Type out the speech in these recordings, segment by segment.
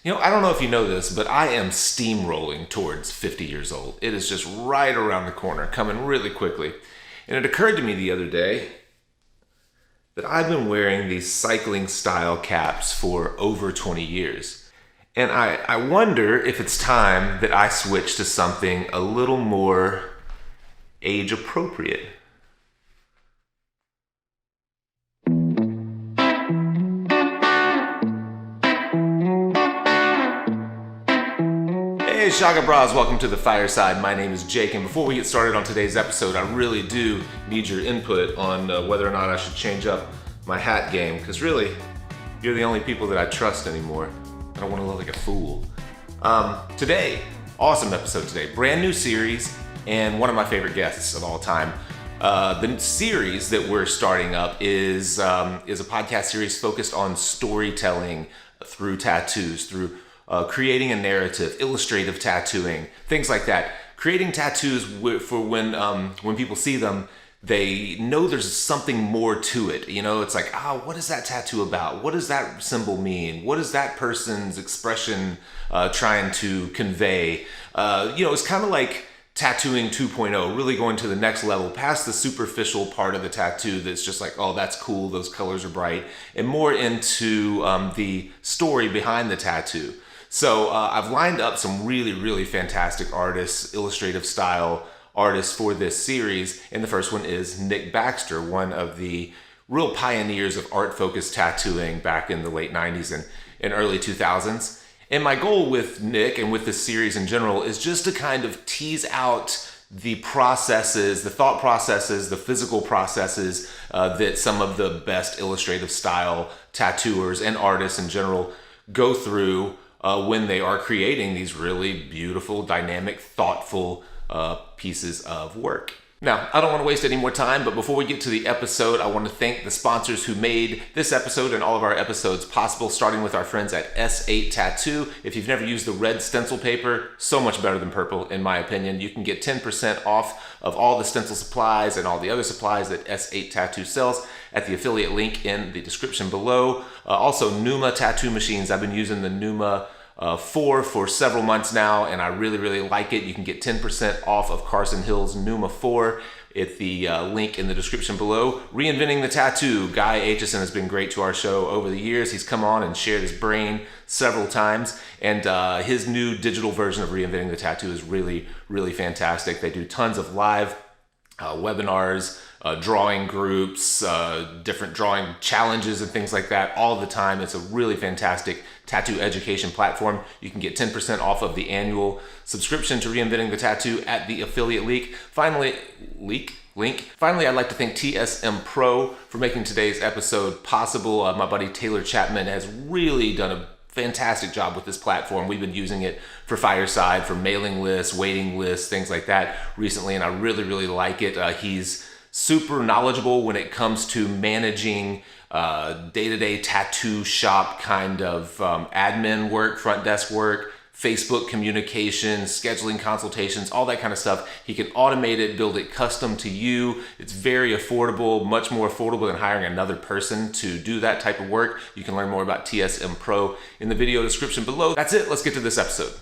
I don't know if you know this, but I am steamrolling towards 50 years old. It is just right around the corner, coming really quickly. And it occurred to me the other day that I've been wearing these cycling style caps for over 20 years. And I wonder if it's time that I switch to something a little more age appropriate. Hey Shaka Bras, welcome to the Fireside. My name is Jake, and before we get started on today's episode, I really do need your input on whether or not I should change up my hat game, because really, you're the only people that I trust anymore. I don't want to look like a fool. Today, awesome episode today, brand new series, and one of my favorite guests of all time. The series that we're starting up is a podcast series focused on storytelling through tattoos, through creating a narrative, illustrative tattooing, things like that. Creating tattoos for when people see them, they know there's something more to it. It's like, what is that tattoo about? What does that symbol mean? What is that person's expression trying to convey? It's kind of like tattooing 2.0, really going to the next level, past the superficial part of the tattoo that's just like, oh, that's cool, those colors are bright, and more into the story behind the tattoo. So I've lined up some really, really fantastic artists, illustrative style artists for this series. And the first one is Nick Baxter, one of the real pioneers of art-focused tattooing back in the late 90s and early 2000s. And my goal with Nick and with this series in general is just to kind of tease out the processes, the thought processes, the physical processes that some of the best illustrative style tattooers and artists in general go through when they are creating these really beautiful, dynamic, thoughtful pieces of work. Now, I don't want to waste any more time, but before we get to the episode, I want to thank the sponsors who made this episode and all of our episodes possible, starting with our friends at S8 Tattoo. If you've never used the red stencil paper, so much better than purple, in my opinion. You can get 10% off of all the stencil supplies and all the other supplies that S8 Tattoo sells at the affiliate link in the description below. Also, Numa tattoo machines. I've been using the Numa 4 for several months now, and I really, really like it. You can get 10% off of Carson Hill's Numa 4 at the link in the description below. Reinventing the Tattoo. Guy Aitchison has been great to our show over the years. He's come on and shared his brain several times, and his new digital version of Reinventing the Tattoo is really, really fantastic. They do tons of live webinars, drawing groups, different drawing challenges and things like that all the time. It's a really fantastic tattoo education platform. You can get 10% off of the annual subscription to Reinventing the Tattoo at the affiliate link. Finally, I'd like to thank TSM Pro for making today's episode possible. My buddy Taylor Chapman has really done a fantastic job with this platform. We've been using it for Fireside, for mailing lists, waiting lists, things like that recently, and I really, really like it. He's super knowledgeable when it comes to managing day-to-day tattoo shop kind of admin work, front desk work, Facebook communication, scheduling consultations, all that kind of stuff. He can automate it, build it custom to you. It's very affordable, much more affordable than hiring another person to do that type of work. You can learn more about TSM Pro in the video description below. That's it. Let's get to this episode.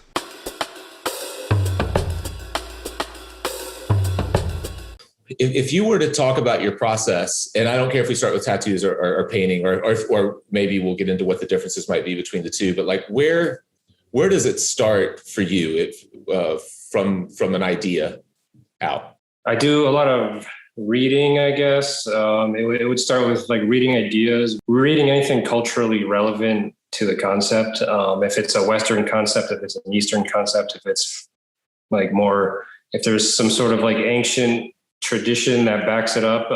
If you were to talk about your process, and I don't care if we start with tattoos or painting, or maybe we'll get into what the differences might be between the two, but like where does it start for you from an idea out? I do a lot of reading, I guess. It would start with like reading ideas, reading anything culturally relevant to the concept. If it's a Western concept, if it's an Eastern concept, if it's like more, if there's some sort of like ancient tradition that backs it up,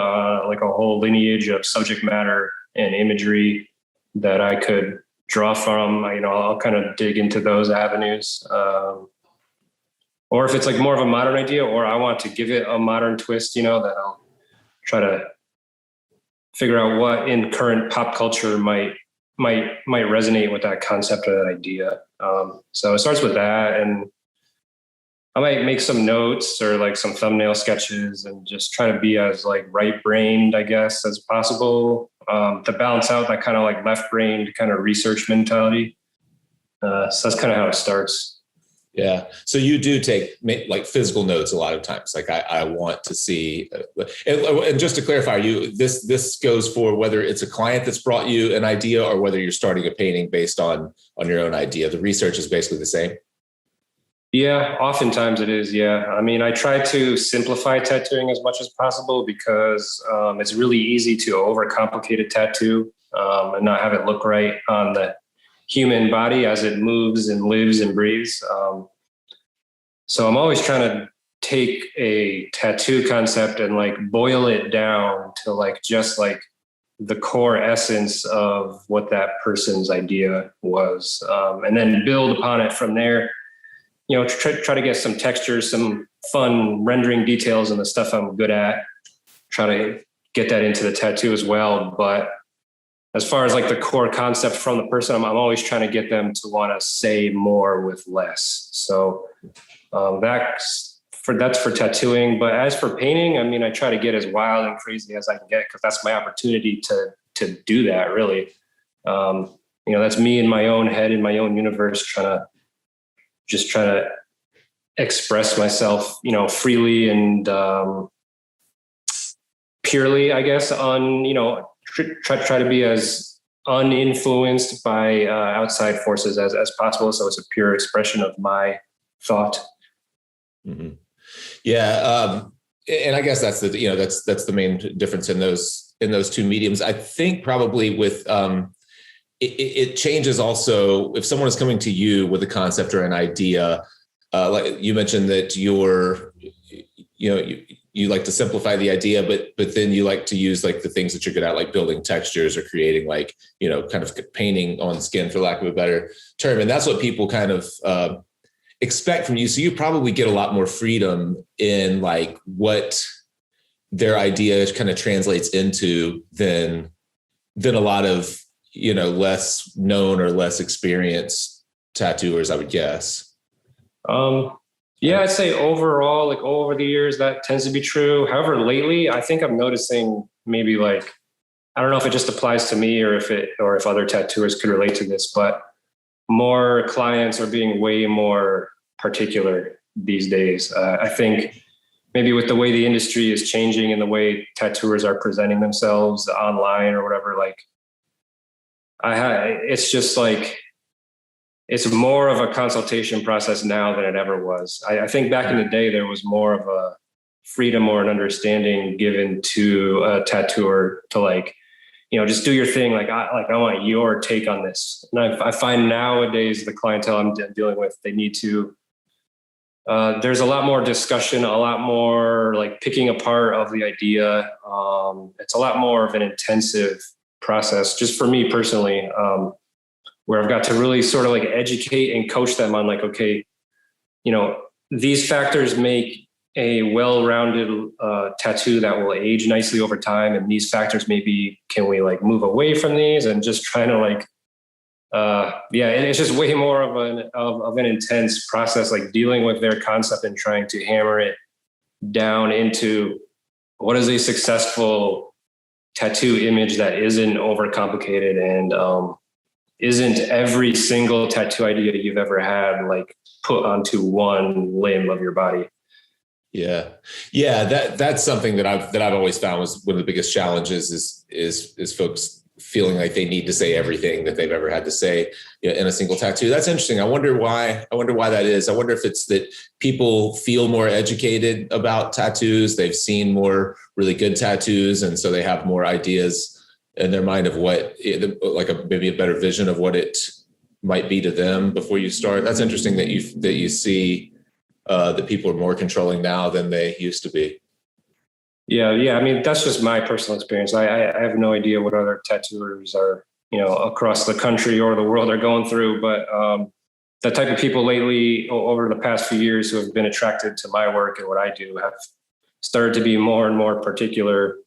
like a whole lineage of subject matter and imagery that I could draw from, I'll kind of dig into those avenues. Or if it's like more of a modern idea, or I want to give it a modern twist, that I'll try to figure out what in current pop culture might resonate with that concept or that idea. So it starts with that, and I might make some notes or like some thumbnail sketches and just try to be as like right-brained, I guess, as possible, to balance out that kind of like left-brained kind of research mentality. So that's kind of how it starts. Yeah. So you do take like physical notes a lot of times. Like I want to see, and just to clarify, this goes for whether it's a client that's brought you an idea or whether you're starting a painting based on your own idea. The research is basically the same. Yeah, oftentimes it is. Yeah. I mean, I try to simplify tattooing as much as possible because it's really easy to overcomplicate a tattoo and not have it look right on the human body as it moves and lives and breathes. So I'm always trying to take a tattoo concept and like boil it down to like just like the core essence of what that person's idea was, and then build upon it from there. You know, try to get some textures, some fun rendering details and the stuff I'm good at. Try to get that into the tattoo as well. But as far as like the core concept from the person, I'm always trying to get them to want to say more with less. So that's for tattooing. But as for painting, I mean, I try to get as wild and crazy as I can get because that's my opportunity to do that. Really, that's me in my own head, in my own universe, trying to express myself, freely and purely, I guess, on, try to be as uninfluenced by outside forces as possible. So it's a pure expression of my thought. Mm-hmm. Yeah. And I guess that's that's the main difference in those two mediums. I think probably with, it changes also if someone is coming to you with a concept or an idea, like you mentioned that you like to simplify the idea, but then you like to use like the things that you're good at, like building textures or creating like, kind of painting on skin, for lack of a better term. And that's what people kind of expect from you. So you probably get a lot more freedom in like what their idea kind of translates into than a lot of, less known or less experienced tattooers, I would guess. Yeah, I'd say overall, like over the years, that tends to be true. However, lately, I think I'm noticing maybe like, I don't know if it just applies to me or if other tattooers could relate to this, but more clients are being way more particular these days. I think maybe with the way the industry is changing and the way tattooers are presenting themselves online or whatever, like it's just like, it's more of a consultation process now than it ever was. I think back in the day, there was more of a freedom or an understanding given to a tattooer to like, just do your thing. Like I want your take on this. And I find nowadays the clientele I'm dealing with, they need to, there's a lot more discussion, a lot more like picking apart of the idea. It's a lot more of an intensive process just for me personally. Where I've got to really sort of like educate and coach them on like, okay, these factors make a well-rounded tattoo that will age nicely over time. And these factors, maybe can we like move away from these and just trying to like, it's just way more of an intense process, like dealing with their concept and trying to hammer it down into what is a successful tattoo image that isn't overcomplicated and, isn't every single tattoo idea you've ever had like put onto one limb of your body. Yeah. That's something that I've always found was one of the biggest challenges is folks feeling like they need to say everything that they've ever had to say in a single tattoo. That's interesting. I wonder why that is. I wonder if it's that people feel more educated about tattoos. They've seen more really good tattoos. And so they have more ideas in their mind of what, maybe a better vision of what it might be to them before you start. That's interesting that you see that people are more controlling now than they used to be. Yeah. I mean, that's just my personal experience. I have no idea what other tattooers are, across the country or the world are going through, but the type of people lately over the past few years who have been attracted to my work and what I do have started to be more and more particular.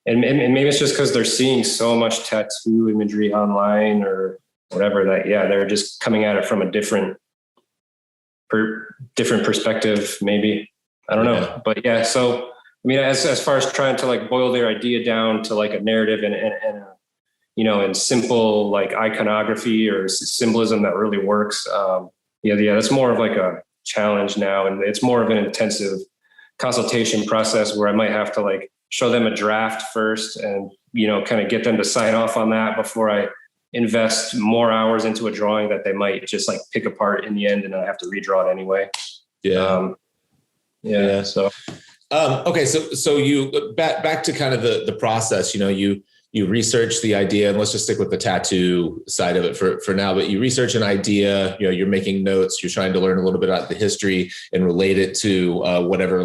And maybe it's just because they're seeing so much tattoo imagery online or whatever that, they're just coming at it from a different perspective, maybe. I don't know. But so, I mean, as far as trying to like boil their idea down to like a narrative and in simple like iconography or symbolism that really works. That's more of like a challenge now. And it's more of an intensive consultation process where I might have to like show them a draft first and, kind of get them to sign off on that before I invest more hours into a drawing that they might just like pick apart in the end and I have to redraw it anyway. Yeah. So, okay. So you back to kind of the process, you research the idea, and let's just stick with the tattoo side of it for now, but you research an idea, you're making notes, you're trying to learn a little bit about the history and relate it to whatever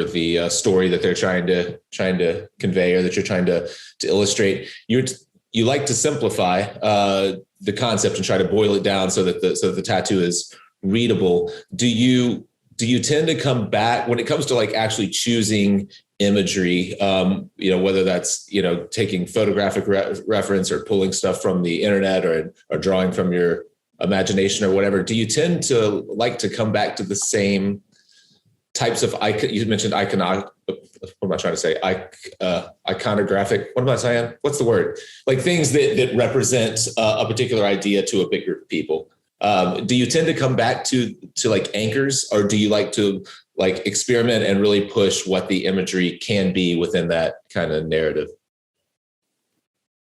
the story that they're trying to convey or that you're trying to illustrate. You like to simplify the concept and try to boil it down so that the tattoo is readable. Do you tend to come back when it comes to like actually choosing imagery, whether that's, taking photographic reference or pulling stuff from the internet or drawing from your imagination or whatever? Do you tend to like to come back to the same types of you mentioned what am I trying to say? Iconographic. What am I saying? What's the word? Like things that represent a particular idea to a big group of people. Do you tend to come back to like anchors, or do you like to like experiment and really push what the imagery can be within that kind of narrative?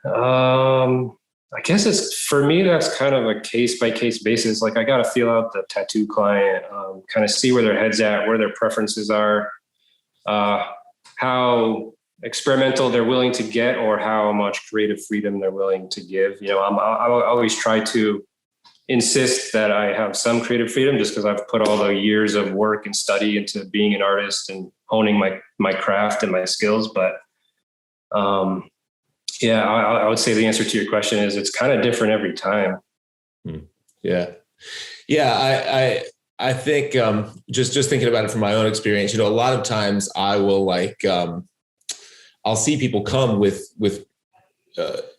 I guess for me, that's kind of a case by case basis. Like I got to feel out the tattoo client, kind of see where their head's at, where their preferences are, how experimental they're willing to get, or how much creative freedom they're willing to give. I always try to insist that I have some creative freedom just because I've put all the years of work and study into being an artist and honing my craft and my skills. But I would say the answer to your question is it's kind of different every time. Yeah. I think just thinking about it from my own experience, a lot of times I will I'll see people come with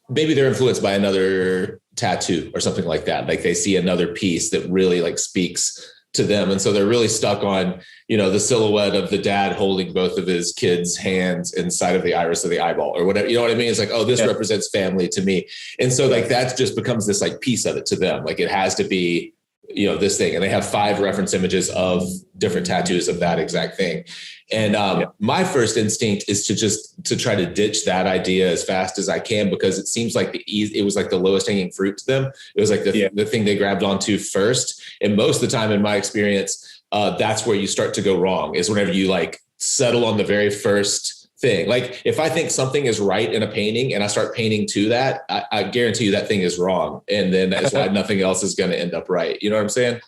maybe they're influenced by another tattoo or something like that. Like they see another piece that really like speaks to them. And so they're really stuck on, the silhouette of the dad holding both of his kids' hands inside of the iris of the eyeball or whatever. You know what I mean? It's like, oh, this represents family to me. And so like that just becomes this like piece of it to them. Like it has to be, this thing. And they have 5 reference images of different tattoos of that exact thing. And my first instinct is to try to ditch that idea as fast as I can, because it seems like it was like the lowest hanging fruit to them. It was like the thing they grabbed onto first. And most of the time in my experience, that's where you start to go wrong, is whenever you like settle on the very first thing. Like if I think something is right in a painting and I start painting to that, I guarantee you that thing is wrong. And then that's why nothing else is going to end up right. You know what I'm saying?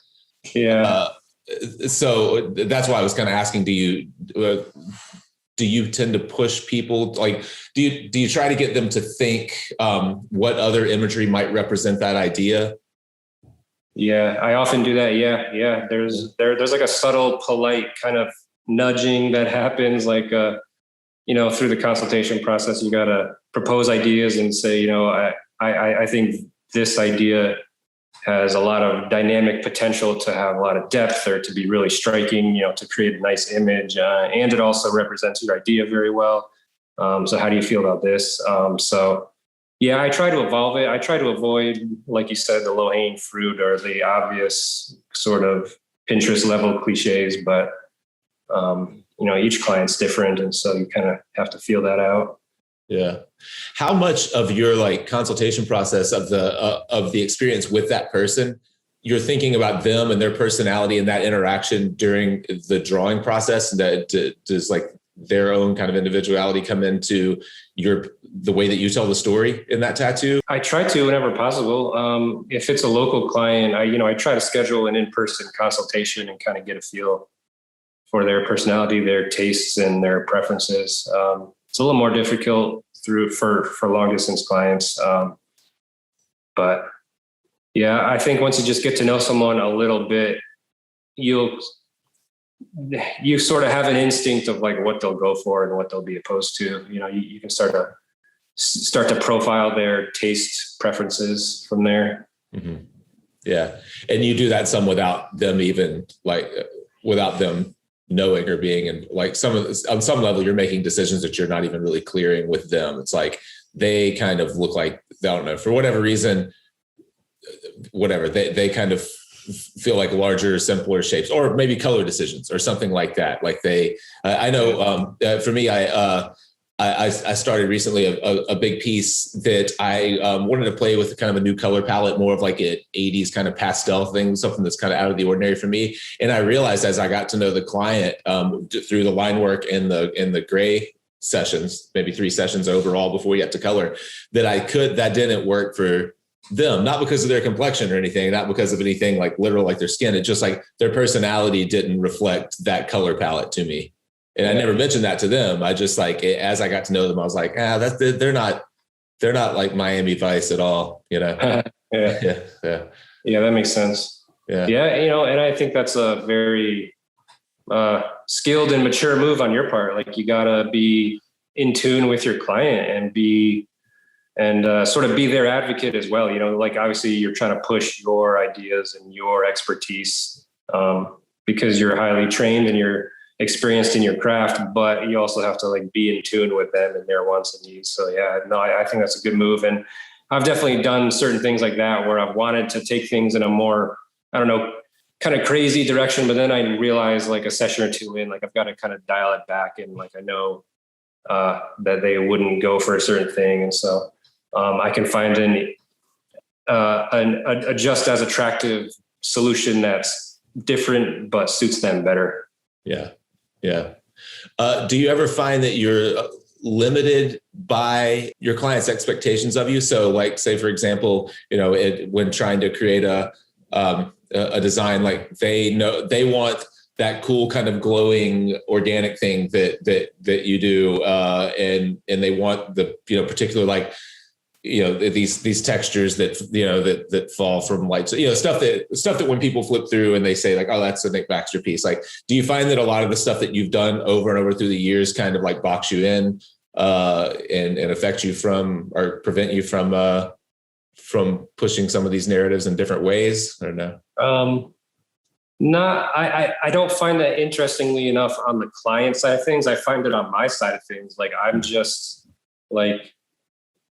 Yeah. So that's why I was kind of asking, do you tend to push people? Like, do you try to get them to think what other imagery might represent that idea? Yeah, I often do that. Yeah. There's like a subtle, polite kind of nudging that happens, like, through the consultation process. You got to propose ideas and say, I think this idea has a lot of dynamic potential to have a lot of depth or to be really striking, to create a nice image. And it also represents your idea very well. So how do you feel about this? I try to evolve it. I try to avoid, like you said, the low hanging fruit or the obvious sort of Pinterest level cliches, but each client's different. And so you kind of have to feel that out. Yeah. How much of your like consultation process of the experience with that person, you're thinking about them and their personality and that interaction during the drawing process? That does like their own kind of individuality come into the way that you tell the story in that tattoo? I try to whenever possible. If it's a local client, I try to schedule an in-person consultation and kind of get a feel for their personality, their tastes, and their preferences. It's a little more difficult for long distance clients. But I think once you just get to know someone a little bit, you sort of have an instinct of like what they'll go for and what they'll be opposed to. You can start to profile their taste preferences from there. Mm-hmm. Yeah. And you do that some without them knowing or being, and like on some level, you're making decisions that you're not even really clearing with them. It's like they kind of look like, I don't know, for whatever reason, whatever, they kind of feel like larger, simpler shapes, or maybe color decisions or something like that. Like I know for me, I started recently a big piece that I wanted to play with kind of a new color palette, more of like an 80s kind of pastel thing, something that's kind of out of the ordinary for me. And I realized as I got to know the client through the line work and the gray sessions, maybe 3 sessions overall before we got to color, that didn't work for them, not because of their complexion or anything, not because of anything like literal, like their skin. It's just like their personality didn't reflect that color palette to me. And I never mentioned that to them. I just like, as I got to know them, I was like, they're not like Miami Vice at all, you know? Yeah, that makes sense. Yeah. And I think that's a very skilled and mature move on your part. Like you gotta be in tune with your client and sort of be their advocate as well. Like obviously you're trying to push your ideas and your expertise because you're highly trained and you're experienced in your craft, but you also have to like be in tune with them and their wants and needs. So I think that's a good move. And I've definitely done certain things like that where I've wanted to take things in a more, I don't know, kind of crazy direction, but then I realized like a session or 2 in, like I've got to kind of dial it back. And like, I know that they wouldn't go for a certain thing. And so I can find a just as attractive solution that's different, but suits them better. Yeah. Yeah. Do you ever find that you're limited by your client's expectations of you? So like, say, for example, when trying to create a design, like they want that cool kind of glowing organic thing that you do. And they want the, particular, like, these textures that fall from light. So, stuff that when people flip through and they say like, oh, that's a Nick Baxter piece. Like, do you find that a lot of the stuff that you've done over and over through the years kind of like box you in and affect you from, or prevent you from pushing some of these narratives in different ways, or no? I don't find that, interestingly enough, on the client side of things. I find it on my side of things. Like I'm just like,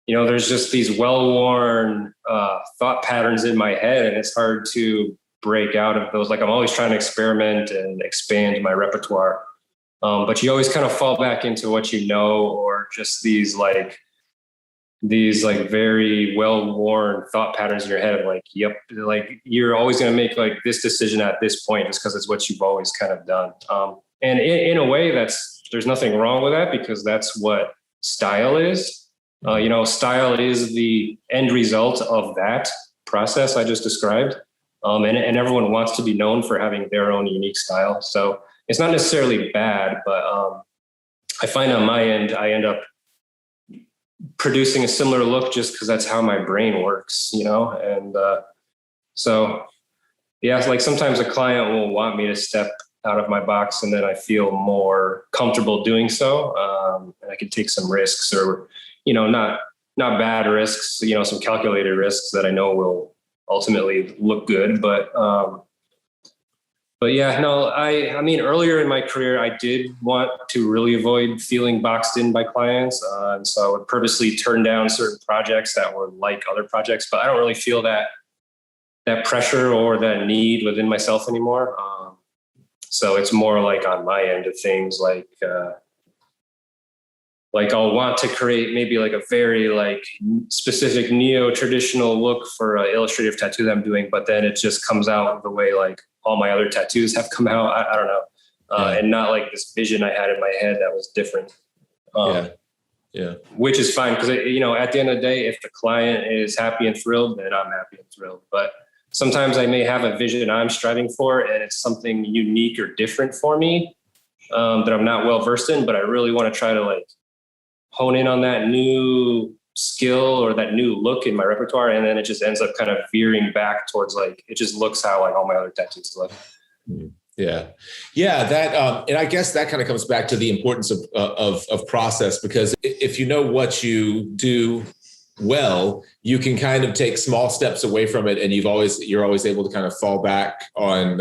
there's just these well-worn thought patterns in my head, and it's hard to break out of those. Like I'm always trying to experiment and expand my repertoire. But you always kind of fall back into what you know, or just these very well-worn thought patterns in your head. Like, yep, like you're always going to make like this decision at this point just because it's what you've always kind of done. And in a way, there's nothing wrong with that, because that's what style is. Style is the end result of that process I just described. And everyone wants to be known for having their own unique style. So it's not necessarily bad, but I find on my end, I end up producing a similar look just because that's how my brain works, And so, like sometimes a client will want me to step out of my box, and then I feel more comfortable doing so. And I can take some risks, or not bad risks, some calculated risks that I know will ultimately look good. But I mean, earlier in my career, I did want to really avoid feeling boxed in by clients. And so I would purposely turn down certain projects that were like other projects, but I don't really feel that pressure or that need within myself anymore. So it's more like on my end of things, like I'll want to create maybe like a very like specific neo-traditional look for an illustrative tattoo that I'm doing, but then it just comes out the way like all my other tattoos have come out. I don't know. And not like this vision I had in my head that was different. Which is fine, because, at the end of the day, if the client is happy and thrilled, then I'm happy and thrilled. But sometimes I may have a vision I'm striving for, and it's something unique or different for me that I'm not well versed in, but I really want to try to like hone in on that new skill or that new look in my repertoire. And then it just ends up kind of veering back towards like, it just looks how like all my other tattoos look. Yeah. That, and I guess that kind of comes back to the importance of process, because if you know what you do well, you can kind of take small steps away from it, and you're always able to kind of fall back on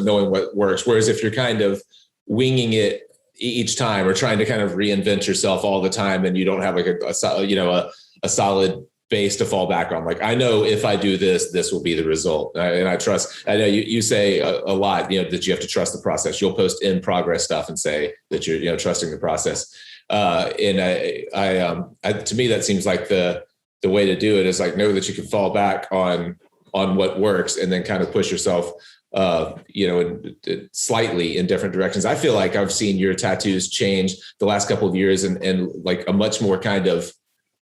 knowing what works. Whereas if you're kind of winging it each time or trying to kind of reinvent yourself all the time, and you don't have like a solid base to fall back on. Like, I know if I do this, this will be the result. And I trust, I know you say a lot, that you have to trust the process. You'll post in progress stuff and say that you're, trusting the process. And to me, that seems like the way to do it is like, know that you can fall back on what works and then kind of push yourself, slightly in different directions. I feel like I've seen your tattoos change the last couple of years and like a much more kind of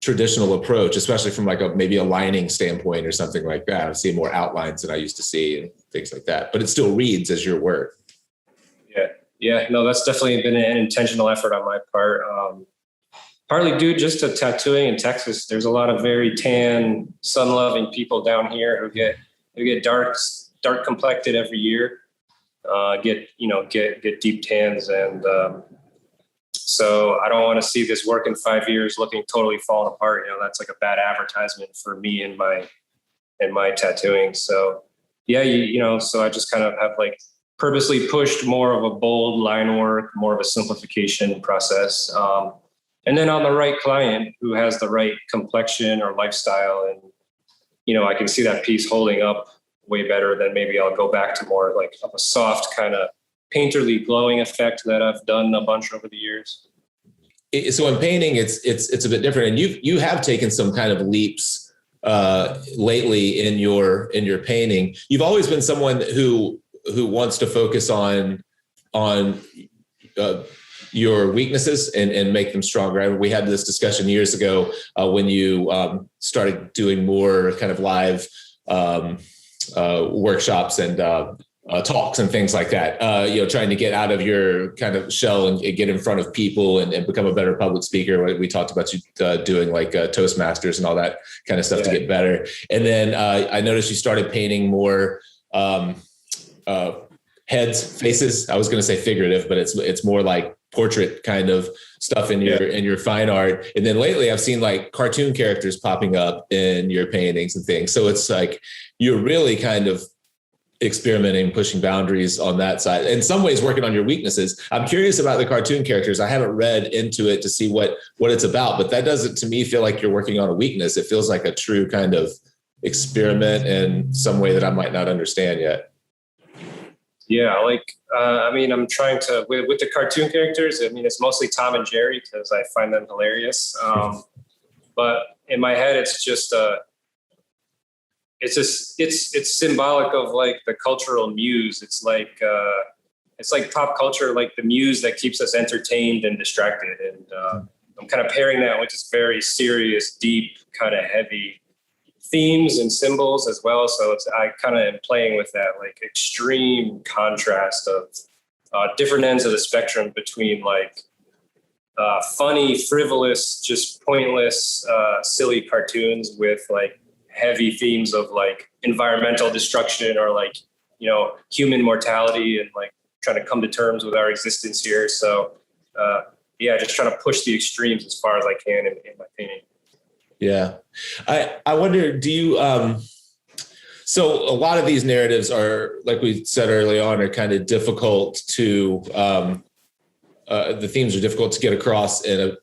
traditional approach, especially from like maybe a lining standpoint or something like that. I've seen more outlines than I used to see and things like that, but it still reads as your work. Yeah, no, that's definitely been an intentional effort on my part. Partly due just to tattooing in Texas. There's a lot of very tan, sun-loving people down here who get dark complected every year, get deep tans, and so I don't want to see this work in 5 years looking totally fallen apart. That's like a bad advertisement for me and my tattooing. So yeah, so I just kind of have like purposely pushed more of a bold line work, more of a simplification process. And then on the right client who has the right complexion or lifestyle, and, I can see that piece holding up way better, than maybe I'll go back to more like of a soft kind of painterly glowing effect that I've done a bunch over the years. So in painting, it's a bit different, and you have taken some kind of leaps lately in your painting. You've always been someone who wants to focus on your weaknesses and make them stronger. We had this discussion years ago when you started doing more kind of live workshops and talks and things like that, trying to get out of your kind of shell and get in front of people and become a better public speaker. We talked about you doing like Toastmasters and all that kind of stuff to get better. And then I noticed you started painting more heads, faces. I was going to say figurative, but it's more like portrait kind of stuff in your fine art. And then lately I've seen like cartoon characters popping up in your paintings and things. So it's like, you're really kind of experimenting, pushing boundaries on that side. In some ways working on your weaknesses. I'm curious about the cartoon characters. I haven't read into it to see what it's about, but that doesn't to me feel like you're working on a weakness. It feels like a true kind of experiment in some way that I might not understand yet. Yeah, I'm trying to, with the cartoon characters, it's mostly Tom and Jerry because I find them hilarious. But in my head, it's just, it's symbolic of like the cultural muse. It's like pop culture, like the muse that keeps us entertained and distracted. And I'm kind of pairing that with just very serious, deep, kind of heavy themes and symbols as well. So I kind of am playing with that like extreme contrast of different ends of the spectrum between like funny, frivolous, just pointless, silly cartoons with like heavy themes of like environmental destruction or like, human mortality and like trying to come to terms with our existence here. So just trying to push the extremes as far as I can in my painting. Yeah. I wonder, do you, so a lot of these narratives are, like we said early on, are kind of difficult to, the themes are difficult to get across in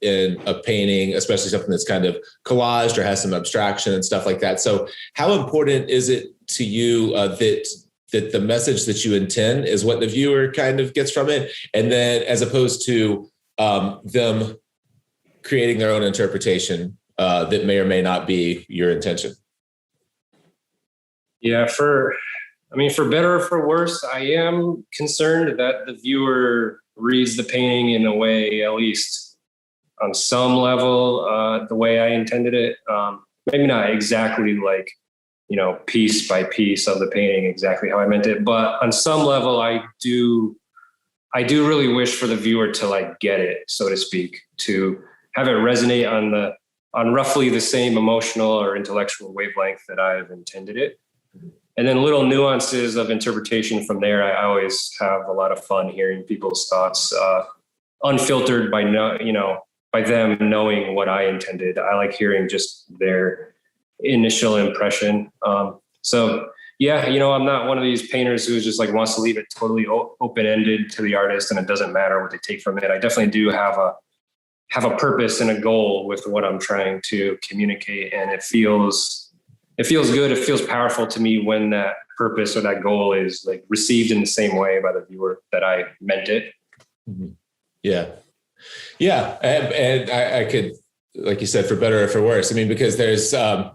a painting, especially something that's kind of collaged or has some abstraction and stuff like that. So how important is it to you that the message that you intend is what the viewer kind of gets from it? And then as opposed to them creating their own interpretation that may or may not be your intention? Yeah, for better or for worse, I am concerned that the viewer reads the painting in a way, at least on some level, the way I intended it. Maybe not exactly like, piece by piece of the painting, exactly how I meant it. But on some level, I do really wish for the viewer to like get it, so to speak, to have it resonate on roughly the same emotional or intellectual wavelength that I have intended it. And then little nuances of interpretation from there. I always have a lot of fun hearing people's thoughts, unfiltered by them knowing what I intended. I like hearing just their initial impression. So Yeah, I'm not one of these painters who just like wants to leave it totally open-ended to the artist and it doesn't matter what they take from it. I definitely do have a purpose and a goal with what I'm trying to communicate, and it feels good. It feels powerful to me when that purpose or that goal is like received in the same way by the viewer that I meant it. Mm-hmm. Yeah. Yeah. And I could, like you said, for better or for worse, I mean, because there's, I'm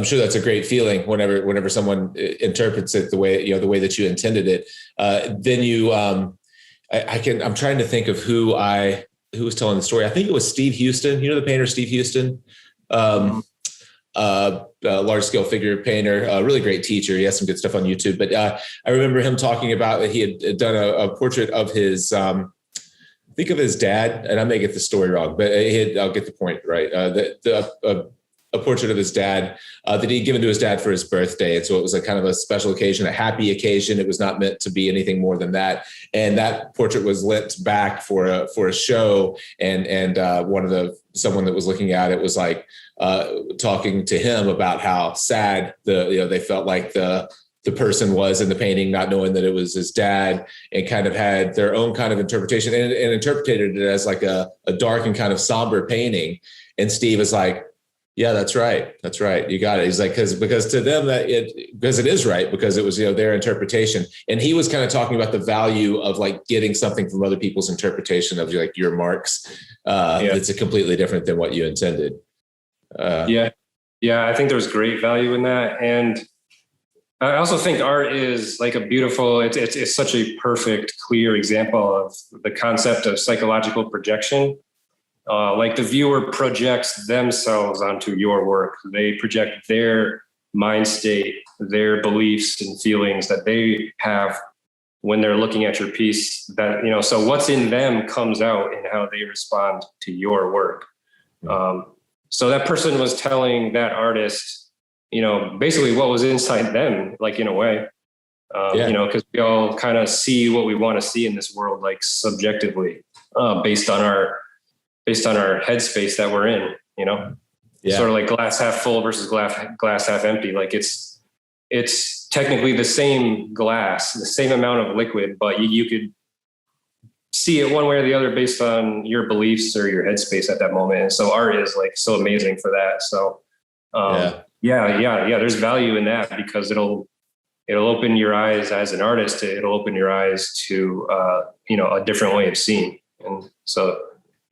sure that's a great feeling whenever someone interprets it the way that you intended it. Then you, I'm trying to think of who was telling the story. I think it was Steve Houston, the painter, Steve Houston, large scale figure painter, a really great teacher. He has some good stuff on YouTube, but I remember him talking about that he had done a portrait of his, think of his dad, and I may get the story wrong, but I'll get the point right. A portrait of his dad that he'd given to his dad for his birthday. And so it was a kind of a special occasion, a happy occasion. It was not meant to be anything more than that. And that portrait was lent back for a show. And someone that was looking at it was like talking to him about how sad they felt like the person was in the painting, not knowing that it was his dad, and kind of had their own kind of interpretation and interpreted it as like a dark and kind of somber painting. And Steve is like, yeah, that's right. That's right. You got it. He's like, because to them because it is right, because it was, their interpretation. And he was kind of talking about the value of like getting something from other people's interpretation of like your marks. It's completely different than what you intended. Yeah. I think there's great value in that. And I also think art is like a beautiful, it's such a perfect, clear example of the concept of psychological projection. Like the viewer projects themselves onto your work. They project their mind state, their beliefs and feelings that they have when they're looking at your piece. That, so what's in them comes out in how they respond to your work. So that person was telling that artist, basically what was inside them, like in a way, because we all kind of see what we want to see in this world, like subjectively, based on our headspace that we're in, sort of like glass half full versus glass half empty. Like it's technically the same glass, the same amount of liquid, but you could see it one way or the other based on your beliefs or your headspace at that moment. And so art is like so amazing for that. So there's value in that because it'll open your eyes as an artist. It'll open your eyes to, a different way of seeing. And so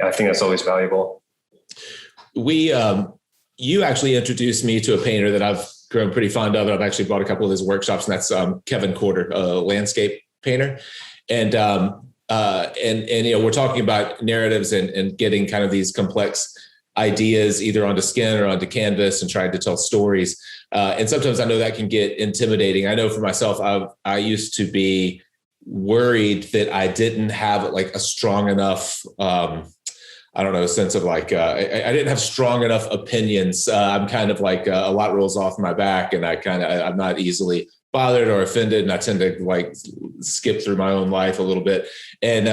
I think that's always valuable. You actually introduced me to a painter that I've grown pretty fond of. I've actually bought a couple of his workshops, and that's Kevin Corder, a landscape painter. And we're talking about narratives and getting kind of these complex ideas either onto skin or onto canvas and trying to tell stories. And sometimes I know that can get intimidating. I know for myself, I used to be worried that I didn't have like a strong enough, sense of like, I didn't have strong enough opinions. I'm kind of like a lot rolls off my back, and I'm not easily bothered or offended. And I tend to like skip through my own life a little bit. And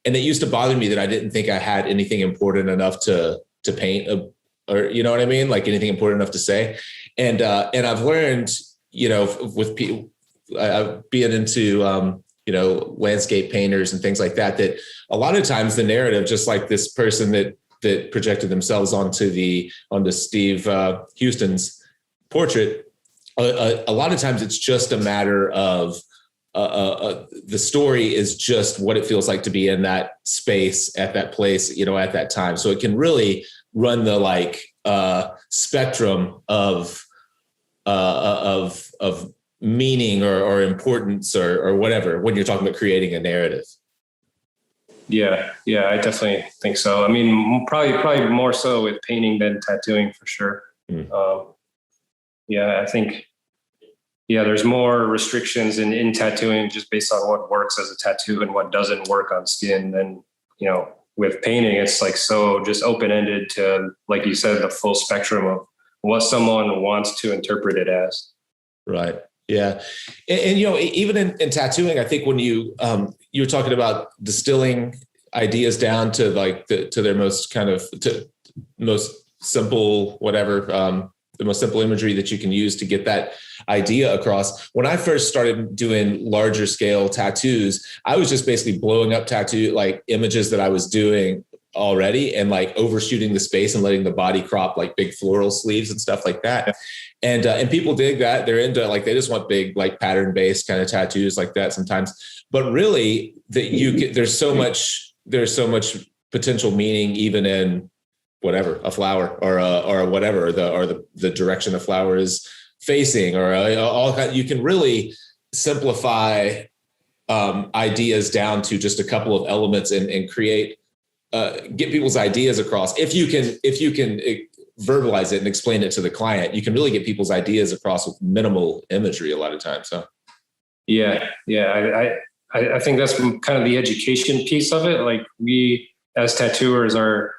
it used to bother me that I didn't think I had anything important enough to paint or, you know what I mean? Like anything important enough to say. And I've learned, with people, being into, landscape painters and things like that a lot of times the narrative, just like this person that projected themselves onto Steve Houston's portrait, a lot of times it's just a matter of the story is just what it feels like to be in that space at that place, at that time. So it can really run the spectrum of meaning or importance or whatever when you're talking about creating a narrative. Yeah, I definitely think so. I mean, probably more so with painting than tattooing for sure. I think, there's more restrictions in tattooing just based on what works as a tattoo and what doesn't work on skin than, with painting. It's like so just open-ended to, like you said, the full spectrum of what someone wants to interpret it as. Right. Yeah. And even in tattooing, I think when you were talking about distilling ideas down to like to their most kind of to most simple, whatever, simple imagery that you can use to get that idea across. When I first started doing larger scale tattoos, I was just basically blowing up tattoo like images that I was doing already and like overshooting the space and letting the body crop like big floral sleeves and stuff like that. And people dig that. They're into like, they just want big, like pattern based kind of tattoos like that sometimes. But really there's so much potential meaning even in whatever, a flower or whatever, the direction a flower is facing, or you can really simplify ideas down to just a couple of elements and create, get people's ideas across. If you can verbalize it and explain it to the client, you can really get people's ideas across with minimal imagery a lot of times. So, yeah. I think that's kind of the education piece of it. Like we as tattooers are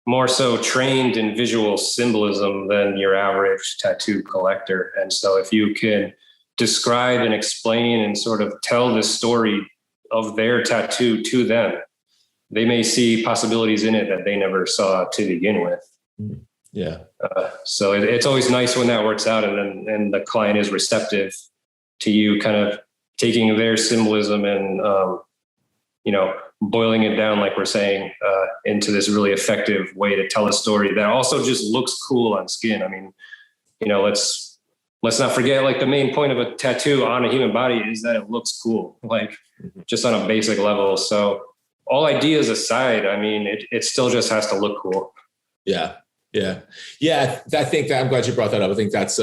more so trained in visual symbolism than your average tattoo collector. And so if you can describe and explain and sort of tell the story of their tattoo to them, they may see possibilities in it that they never saw to begin with. Yeah. So it's always nice when that works out and the client is receptive to you kind of taking their symbolism and, boiling it down, like we're saying, into this really effective way to tell a story that also just looks cool on skin. I mean, let's not forget, like the main point of a tattoo on a human body is that it looks cool, like just on a basic level. So all ideas aside, I mean, it still just has to look cool. Yeah. I think that I'm glad you brought that up. I think that's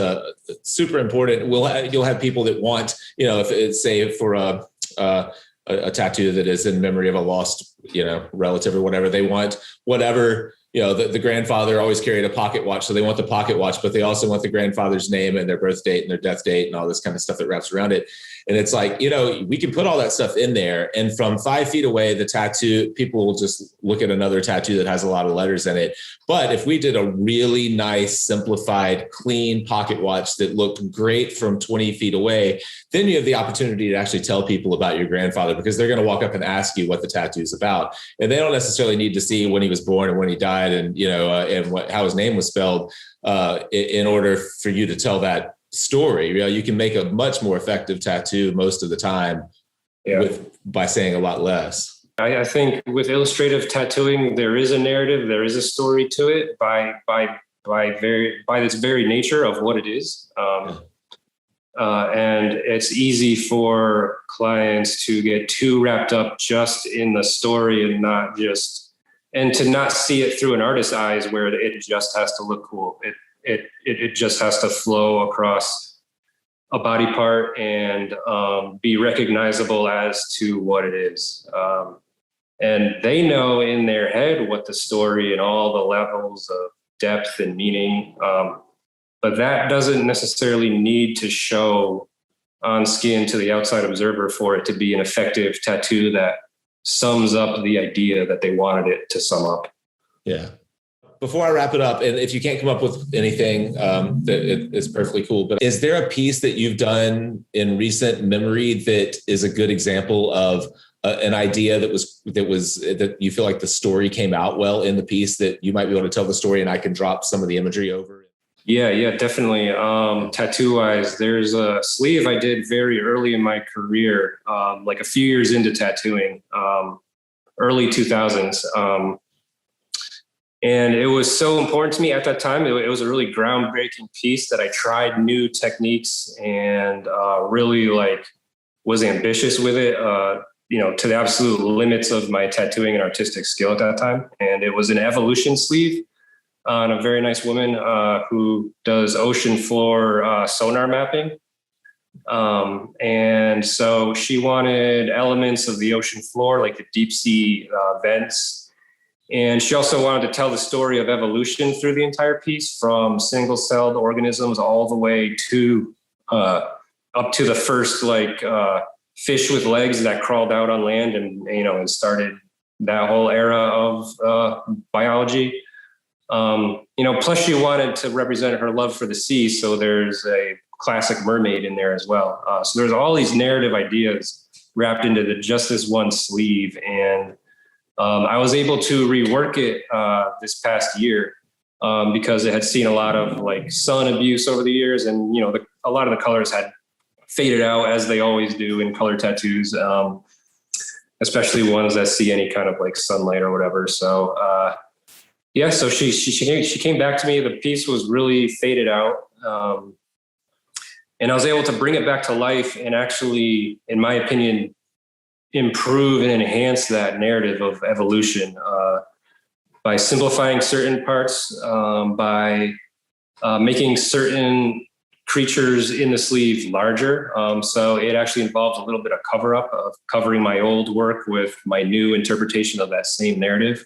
super important. You'll have people that want, if it's say for a tattoo that is in memory of a lost, relative or whatever, they want whatever, the grandfather always carried a pocket watch. So they want the pocket watch, but they also want the grandfather's name and their birth date and their death date and all this kind of stuff that wraps around it. And it's like, we can put all that stuff in there. And from 5 feet away, the tattoo, people will just look at another tattoo that has a lot of letters in it. But if we did a really nice, simplified, clean pocket watch that looked great from 20 feet away, then you have the opportunity to actually tell people about your grandfather, because they're going to walk up and ask you what the tattoo is about. And they don't necessarily need to see when he was born and when he died and, how his name was spelled in order for you to tell that story. You can make a much more effective tattoo most of the time by saying a lot less. I think with illustrative tattooing, there is a narrative, there is a story to it by its very nature of what it is. And it's easy for clients to get too wrapped up just in the story and to not see it through an artist's eyes, where it just has to look cool. It just has to flow across a body part and be recognizable as to what it is. And they know in their head what the story and all the levels of depth and meaning, but that doesn't necessarily need to show on skin to the outside observer for it to be an effective tattoo that sums up the idea that they wanted it to sum up. Yeah. Before I wrap it up, and if you can't come up with anything, it's perfectly cool. But is there a piece that you've done in recent memory that is a good example of an idea that you feel like the story came out well in the piece, that you might be able to tell the story and I can drop some of the imagery over? Yeah, definitely. Tattoo wise, there's a sleeve I did very early in my career, like a few years into tattooing, early 2000s. And it was so important to me at that time. It was a really groundbreaking piece that I tried new techniques and really was ambitious with it, to the absolute limits of my tattooing and artistic skill at that time. And it was an evolution sleeve on a very nice woman who does ocean floor sonar mapping. And so she wanted elements of the ocean floor, like the deep sea vents. And she also wanted to tell the story of evolution through the entire piece, from single-celled organisms all the way to up to the first fish with legs that crawled out on land and started that whole era of biology. Plus she wanted to represent her love for the sea. So there's a classic mermaid in there as well. So there's all these narrative ideas wrapped into just this one sleeve. And I was able to rework it this past year because it had seen a lot of like sun abuse over the years, and a lot of the colors had faded out, as they always do in color tattoos, especially ones that see any kind of like sunlight or whatever. So so she came back to me. The piece was really faded out, and I was able to bring it back to life and actually, in my opinion, improve and enhance that narrative of evolution by simplifying certain parts, by making certain creatures in the sleeve larger. So it actually involves a little bit of cover up, of covering my old work with my new interpretation of that same narrative.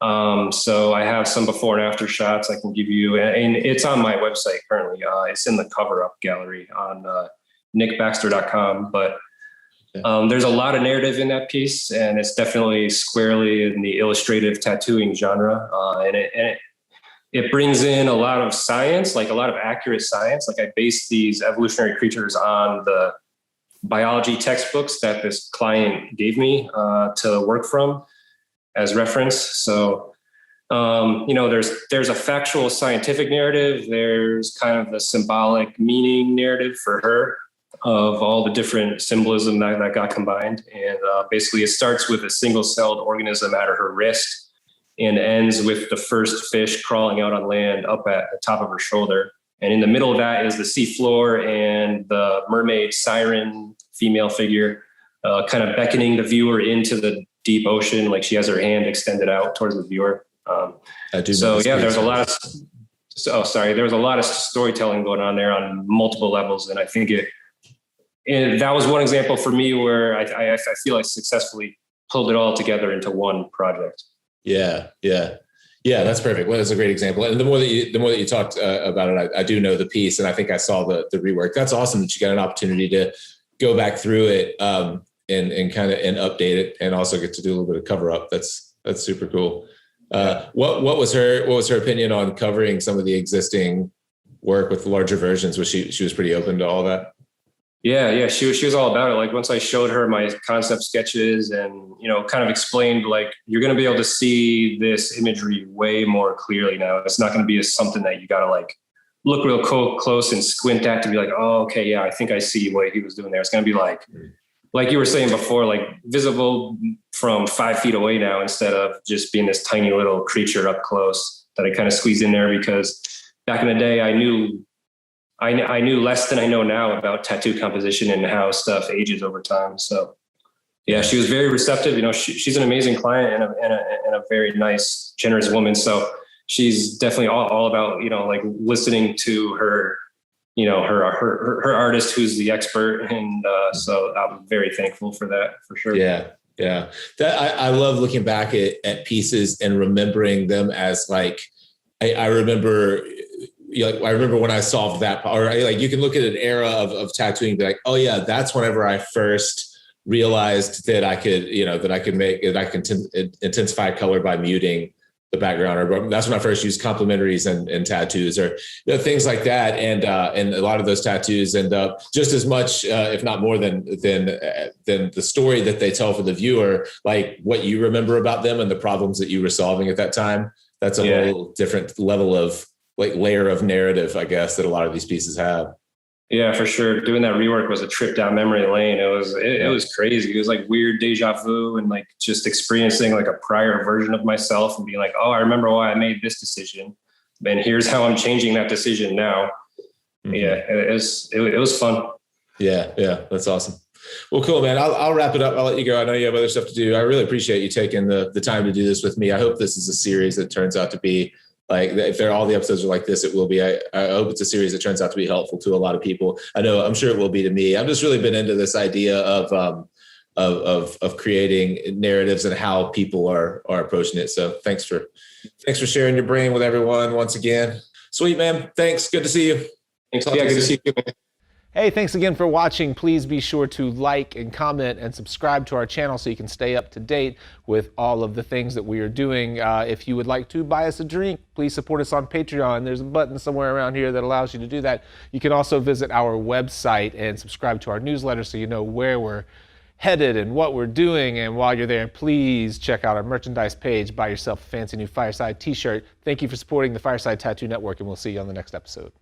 So I have some before and after shots I can give you, and it's on my website currently. It's in the cover up gallery on nickbaxter.com, but there's a lot of narrative in that piece, and it's definitely squarely in the illustrative tattooing genre. And it brings in a lot of science, like a lot of accurate science. Like I based these evolutionary creatures on the biology textbooks that this client gave me to work from as reference. So, there's a factual scientific narrative. There's kind of the symbolic meaning narrative for her of all the different symbolism that got combined. And basically it starts with a single-celled organism at her wrist and ends with the first fish crawling out on land up at the top of her shoulder. And in the middle of that is the seafloor and the mermaid siren female figure kind of beckoning the viewer into the deep ocean, like she has her hand extended out towards the viewer. There's a lot of there was a lot of storytelling going on there on multiple levels, and I think and that was one example for me where I feel I successfully pulled it all together into one project. Yeah, that's perfect. Well, that's a great example. And the more that you talked about it, I do know the piece, and I think I saw the rework. That's awesome that you got an opportunity to go back through it and kind of update it, and also get to do a little bit of cover up. That's super cool. What was her opinion on covering some of the existing work with larger versions? Was she was pretty open to all that? Yeah, she was all about it. Like once I showed her my concept sketches and, kind of explained like, you're going to be able to see this imagery way more clearly now. It's not going to be something that you got to like look real close and squint at to be like, oh, okay, yeah, I think I see what he was doing there. It's going to be like you were saying before, like visible from 5 feet away now, instead of just being this tiny little creature up close that I kind of squeezed in there, because back in the day, I knew less than I know now about tattoo composition and how stuff ages over time. So yeah, she was very receptive. She's an amazing client and a very nice, generous woman. So she's definitely all about, like listening to her, her artist who's the expert. And so I'm very thankful for that, for sure. Yeah. I love looking back at pieces and remembering them as like, I remember when I solved that, or like you can look at an era of tattooing and be like, oh yeah, that's whenever I first realized that I could intensify color by muting the background, or that's when I first used complementaries and tattoos, or things like that. And a lot of those tattoos end up just as much, if not more than the story that they tell for the viewer, like what you remember about them and the problems that you were solving at that time. That's a whole different level of like layer of narrative, I guess, that a lot of these pieces have. Yeah, for sure. Doing that rework was a trip down memory lane. It was crazy. It was like weird deja vu, and like just experiencing like a prior version of myself and being like, oh, I remember why I made this decision, and here's how I'm changing that decision now. Mm-hmm. Yeah, it was fun. Yeah, that's awesome. Well, cool, man. I'll wrap it up. I'll let you go. I know you have other stuff to do. I really appreciate you taking the time to do this with me. I hope this is a series that turns out to be like, if all the episodes are like this, it will be. I hope it's a series that turns out to be helpful to a lot of people. I'm sure it will be to me. I've just really been into this idea of creating narratives and how people are approaching it. So thanks for sharing your brain with everyone once again. Sweet, man. Thanks. Good to see you. Thanks. Yeah, good to see you, man. Hey, thanks again for watching. Please be sure to like and comment and subscribe to our channel so you can stay up to date with all of the things that we are doing. If you would like to buy us a drink, please support us on Patreon. There's a button somewhere around here that allows you to do that. You can also visit our website and subscribe to our newsletter so you know where we're headed and what we're doing. And while you're there, please check out our merchandise page. Buy yourself a fancy new Fireside t-shirt. Thank you for supporting the Fireside Tattoo Network, and we'll see you on the next episode.